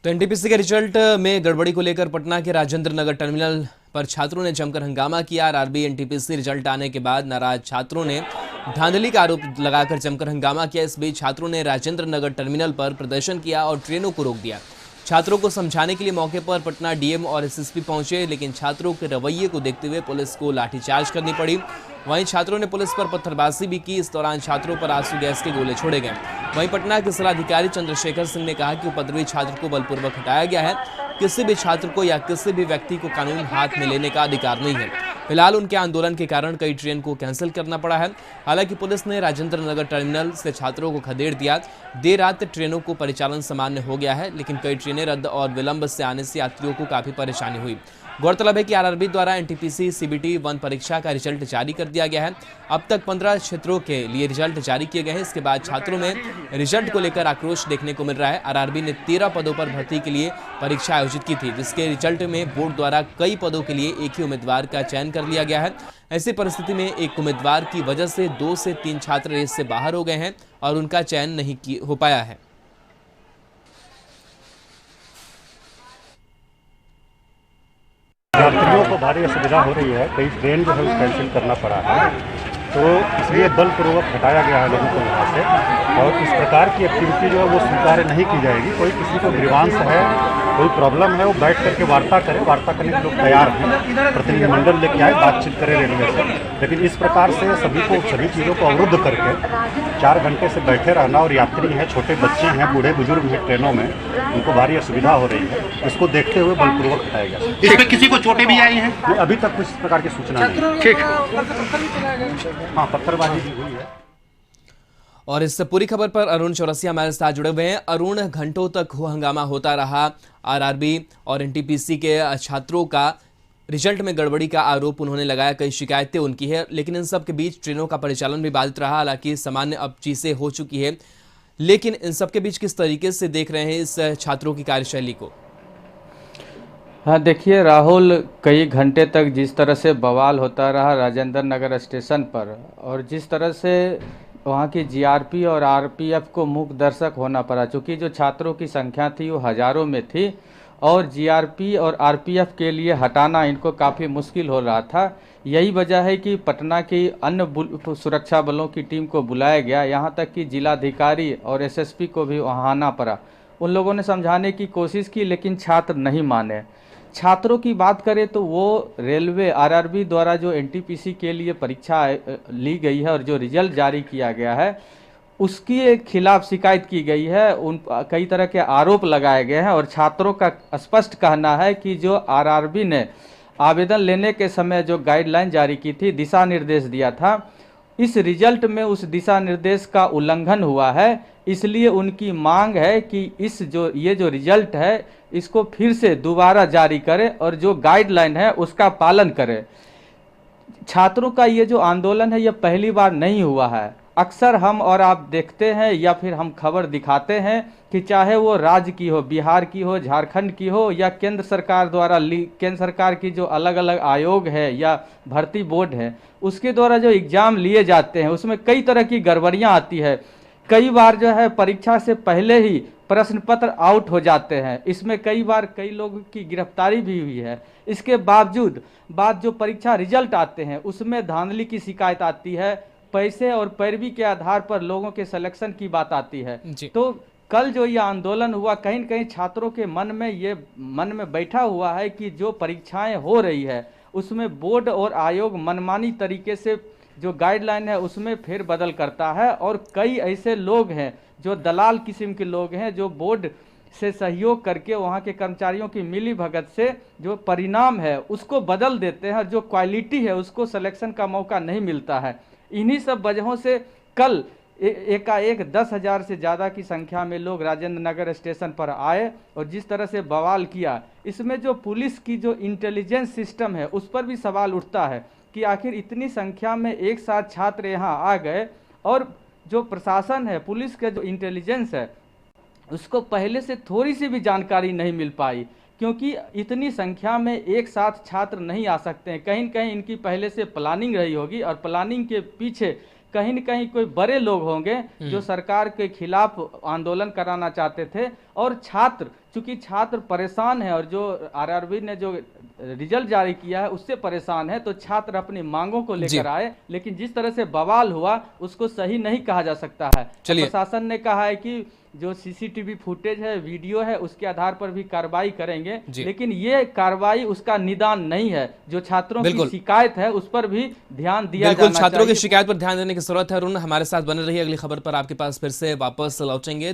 तो एनटीपीसी के रिजल्ट में गड़बड़ी को लेकर पटना के राजेंद्र नगर टर्मिनल पर छात्रों ने जमकर हंगामा किया। आरआरबी एनटीपीसी रिजल्ट आने के बाद नाराज छात्रों ने धांधली का आरोप लगाकर जमकर हंगामा किया। इस बीच छात्रों ने राजेंद्र नगर टर्मिनल पर प्रदर्शन किया और ट्रेनों को रोक दिया। छात्रों को समझाने के लिए मौके पर पटना डीएम और एसएसपी पहुंचे, लेकिन छात्रों के रवैये को देखते हुए पुलिस को लाठीचार्ज करनी पड़ी। वहीं छात्रों ने पुलिस पर पत्थरबाजी भी की। इस दौरान छात्रों पर आंसू गैस के गोले छोड़े गए। वहीं पटना के जिलाधिकारी चंद्रशेखर सिंह ने कहा कि उपद्रवी छात्र को बलपूर्वक हटाया गया है। किसी भी छात्र को या किसी भी व्यक्ति को कानून हाथ में लेने का अधिकार नहीं है। फिलहाल उनके आंदोलन के कारण कई ट्रेन को कैंसिल करना पड़ा है। हालांकि पुलिस ने राजेंद्र नगर टर्मिनल से छात्रों को खदेड़ दिया। देर रात ट्रेनों को परिचालन सामान्य हो गया है, लेकिन कई ट्रेनें रद्द और विलंब से आने से यात्रियों को काफी परेशानी हुई। गौरतलब है कि आरआरबी द्वारा एनटीपीसी सीबीटी 1 परीक्षा का रिजल्ट जारी कर दिया गया है। अब तक 15 क्षेत्रों के लिए रिजल्ट जारी किए गए हैं। इसके बाद छात्रों में रिजल्ट को लेकर आक्रोश देखने को मिल रहा है। आरआरबी ने 13 पदों पर भर्ती के लिए परीक्षा आयोजित की थी, जिसके रिजल्ट में बोर्ड द्वारा कई पदों के लिए एक ही उम्मीदवार का चयन कर लिया गया है। ऐसी परिस्थिति में एक उम्मीदवार की वजह से 2 से 3 छात्र रेस से बाहर हो गए हैं और उनका चयन नहीं हो पाया है। यात्रियों को भारी असुविधा हो रही है। कई ट्रेन जो है वो कैंसिल करना पड़ा है, तो इसलिए बलपूर्वक हटाया गया है लोगों को यहाँ से। और इस प्रकार की एक्टिविटी जो है वो स्वीकार नहीं की जाएगी। कोई किसी को ग्रीवांस है, कोई प्रॉब्लम है, वो बैठ करके वार्ता करे। वार्ता करने के लोग तैयार हैं, प्रतिनिधिमंडल लेके आए, बातचीत करें रेलवे से। लेकिन इस प्रकार से सभी चीज़ों को अवरुद्ध करके 4 घंटे से बैठे रहना, और यात्री हैं, छोटे बच्चे हैं, बूढ़े बुजुर्ग हैं ट्रेनों में, उनको भारी असुविधा हो रही है। इसको देखते हुए बलपूर्वक हटाया गया। इसमें किसी को चोटें भी आई हैं? नहीं, अभी तक कुछ इस प्रकार की सूचना नहीं। ठीक। हाँ, पत्थरबाजी भी हुई है। और इस पूरी खबर पर अरुण चौरसिया हमारे साथ जुड़े हुए हैं। अरुण, घंटों तक हंगामा होता रहा। आरआरबी और एनटीपीसी के छात्रों का रिजल्ट में गड़बड़ी का आरोप उन्होंने लगाया, कई शिकायतें उनकी है, लेकिन इन सब के बीच ट्रेनों का परिचालन भी बाधित रहा। हालांकि सामान्य अब चीजें हो चुकी है, लेकिन इन सब के बीच किस तरीके से देख रहे हैं इस छात्रों की कार्यशैली को? हाँ, देखिए राहुल, कई घंटे तक जिस तरह से बवाल होता रहा राजेंद्र नगर स्टेशन पर, और जिस तरह से वहाँ की जीआरपी और आरपीएफ को मूक दर्शक होना पड़ा, चूँकि जो छात्रों की संख्या थी वो हज़ारों में थी और जीआरपी और आरपीएफ के लिए हटाना इनको काफ़ी मुश्किल हो रहा था। यही वजह है कि पटना की अन्य सुरक्षा बलों की टीम को बुलाया गया, यहाँ तक कि जिलाधिकारी और एसएसपी को भी वहाँ आना पड़ा। उन लोगों ने समझाने की कोशिश की, लेकिन छात्र नहीं माने। छात्रों की बात करें तो वो रेलवे आरआरबी द्वारा जो एनटीपीसी के लिए परीक्षा ली गई है और जो रिजल्ट जारी किया गया है उसके खिलाफ शिकायत की गई है। उन कई तरह के आरोप लगाए गए हैं और छात्रों का स्पष्ट कहना है कि जो आरआरबी ने आवेदन लेने के समय जो गाइडलाइन जारी की थी, दिशा निर्देश दिया था, इस रिजल्ट में उस दिशा निर्देश का उल्लंघन हुआ है। इसलिए उनकी मांग है कि ये जो रिजल्ट है इसको फिर से दोबारा जारी करें और जो गाइडलाइन है उसका पालन करें। छात्रों का ये जो आंदोलन है ये पहली बार नहीं हुआ है। अक्सर हम और आप देखते हैं या फिर हम खबर दिखाते हैं कि चाहे वो राज्य की हो, बिहार की हो, झारखंड की हो, या केंद्र सरकार द्वारा केंद्र सरकार की जो अलग अलग आयोग है या भर्ती बोर्ड है उसके द्वारा जो एग्ज़ाम लिए जाते हैं उसमें कई तरह की गड़बड़ियाँ आती है। कई बार जो है परीक्षा से पहले ही प्रश्न पत्र आउट हो जाते हैं। इसमें कई बार कई लोगों की गिरफ्तारी भी हुई है। इसके बावजूद जो परीक्षा रिजल्ट आते हैं उसमें धांधली की शिकायत आती है, पैसे और पैरवी के आधार पर लोगों के सिलेक्शन की बात आती है। तो कल जो ये आंदोलन हुआ, कहीं न कहीं छात्रों के मन में बैठा हुआ है कि जो परीक्षाएं हो रही है उसमें बोर्ड और आयोग मनमानी तरीके से जो गाइडलाइन है उसमें फेरबदल करता है। और कई ऐसे लोग हैं जो दलाल किस्म के लोग हैं जो बोर्ड से सहयोग करके वहाँ के कर्मचारियों की मिली भगत से जो परिणाम है उसको बदल देते हैं और जो क्वालिटी है उसको सिलेक्शन का मौका नहीं मिलता है। इन्हीं सब वजहों से कल एकाएक 10,000 से ज़्यादा की संख्या में लोग राजेंद्र नगर स्टेशन पर आए और जिस तरह से बवाल किया, इसमें जो पुलिस की जो इंटेलिजेंस सिस्टम है उस पर भी सवाल उठता है कि आखिर इतनी संख्या में एक साथ छात्र यहाँ आ गए और जो प्रशासन है, पुलिस का जो इंटेलिजेंस है उसको पहले से थोड़ी सी भी जानकारी नहीं मिल पाई, क्योंकि इतनी संख्या में एक साथ छात्र नहीं आ सकते हैं। कहीं न कहीं इनकी पहले से प्लानिंग रही होगी और प्लानिंग के पीछे कहीं न कहीं कोई बड़े लोग होंगे जो सरकार के खिलाफ आंदोलन कराना चाहते थे। और छात्र, चूंकि छात्र परेशान है और जो आरआरबी ने जो रिजल्ट जारी किया है उससे परेशान है, तो छात्र अपनी मांगों को लेकर आए, लेकिन जिस तरह से बवाल हुआ उसको सही नहीं कहा जा सकता है। चलिए। प्रशासन ने कहा है कि जो सीसीटीवी फुटेज है, वीडियो है, उसके आधार पर भी कार्रवाई करेंगे, लेकिन ये कार्रवाई उसका निदान नहीं है। जो छात्रों की शिकायत है उस पर भी ध्यान दिया बिल्कुल, जाना छात्रों की चाहिए। शिकायत पर ध्यान देने की जरूरत है। अरुण, हमारे साथ बने रहिए, अगली खबर पर आपके पास फिर से वापस लौटेंगे।